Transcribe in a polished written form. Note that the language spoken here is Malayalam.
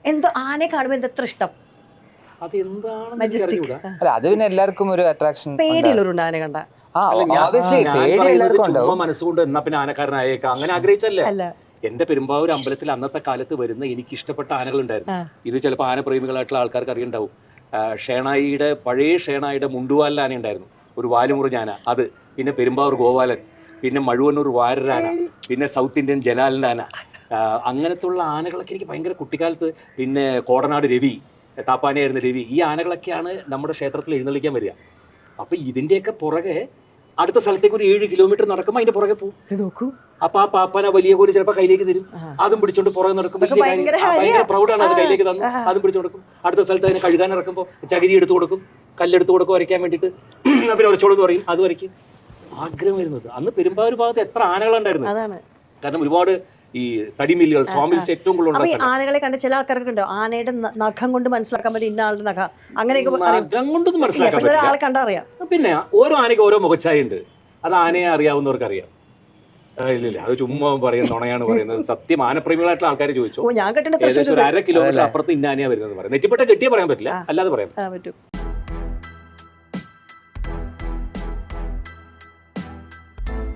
എന്തോ ആനയെ കാണുമ്പോൾ എന്തത്ര ഇഷ്ടം. അതെന്താണെന്ന് അല്ല അത് പിന്നെ എല്ലാവർക്കും ഒരു അട്രാക്ഷൻ. പേടിയുള്ളവരുണ്ട് ആന കണ്ട. ചുമ്മാ മനസ്സുകൊണ്ട് എന്നാ പിന്നെ ആനക്കാരനായേക്കാം അങ്ങനെ ആഗ്രഹിച്ചല്ലേ. അല്ല എന്റെ പെരുമ്പാവൂർ അമ്പലത്തിൽ അന്നത്തെ കാലത്ത് വരുന്ന എനിക്ക് ഇഷ്ടപ്പെട്ട ആനകളുണ്ടായിരുന്നു. ഇത് ചിലപ്പോൾ ആനപ്രേമികളായിട്ടുള്ള ആൾക്കാർക്ക് അറിയുണ്ടാവും. പഴയ ഷേണായിയുടെ മുണ്ടുവാലിൽ ആന ഉണ്ടായിരുന്നു, ഒരു വാലുമുറിഞ്ഞ ആന. അത് പിന്നെ പെരുമ്പാവൂർ ഗോപാലൻ, പിന്നെ മഴുവന്നൂർ വാരരാന, പിന്നെ സൗത്ത് ഇന്ത്യൻ ജലാലിൻ്റെ ആന. അങ്ങനത്തുള്ള ആനകളൊക്കെ എനിക്ക് ഭയങ്കര കുട്ടിക്കാലത്ത്. പിന്നെ കോടനാട് രവി, താപ്പാനയായിരുന്ന രവി, ഈ ആനകളൊക്കെയാണ് നമ്മുടെ ക്ഷേത്രത്തിൽ എഴുന്നള്ളിക്കാൻ വരിക. അപ്പൊ ഇതിന്റെയൊക്കെ പുറകെ അടുത്ത സ്ഥലത്തേക്ക് ഒരു 7 കിലോമീറ്റർ നടക്കുമ്പോൾ അതിന്റെ പുറകെ പോകും. നോക്കൂ, അപ്പൊ ആ പാപ്പാന വലിയ കോരി ചിലപ്പോൾ കയ്യിലേക്ക് തരും. അതും പിടിച്ചോണ്ട് പുറകെ നടക്കും. ഭയങ്കര പ്രൗഡാണ്. അത് കയ്യിലേക്ക് തന്നു, അതും പിടിച്ചു കൊടുക്കും. അടുത്ത സ്ഥലത്ത് അതിനെ കഴുകാൻ ഇറക്കുമ്പോൾ ചകിരി എടുത്തു കൊടുക്കും, കല്ലെടുത്ത് കൊടുക്കും വരയ്ക്കാൻ വേണ്ടിയിട്ട്. പിന്നെ ഉരച്ചോളെന്ന് പറയും, അത് വരയ്ക്കും. ആഗ്രഹം വരുന്നത് അന്ന് പെരുമ്പാവൂർ ഭാഗത്ത് എത്ര ആനകളുണ്ടായിരുന്നു. കാരണം ഒരുപാട് ഈ തടിമില്ലുകൾ, സ്വാമിൽസ് ഏറ്റവും കൂടുതൽ. ആനകളെ കണ്ട് ചില ആൾക്കാർക്ക് ഉണ്ടോ ആനയുടെ നഖം കൊണ്ട് മനസ്സിലാക്കാൻ പറ്റും ഇന്ന ആളുടെ നഖം, അങ്ങനെയൊക്കെ നഖം കൊണ്ടൊന്നും മനസ്സിലാക്കാൻ പറ്റില്ല. ആളെ കണ്ടാ അറിയാം. പിന്നെ ഓരോ ആനയ്ക്ക് ഓരോ മുഖച്ഛായ ഉണ്ട്. അത് ആനയെ അറിയാവുന്നവർക്ക് അറിയാം. ഇല്ലില്ല, അത് ചുമ്മാ പറയുന്ന നുണയാണ് പറയുന്നത്. സത്യം ആനപ്രേമികളായിട്ടുള്ള ആൾക്കാർ ചോദിച്ചു, ഞാൻ കേട്ടിട്ടുണ്ട് ഏകദേശം ഒരു 1/2 കിലോമീറ്റർ അപ്പുറത്ത് ഇന്ന ആനയാ വരുന്നത് പറയാം. നെറ്റിപ്പട്ട കെട്ടിയാൽ പറയാൻ പറ്റില്ല, അല്ലാതെ പറയാം. പറ്റും.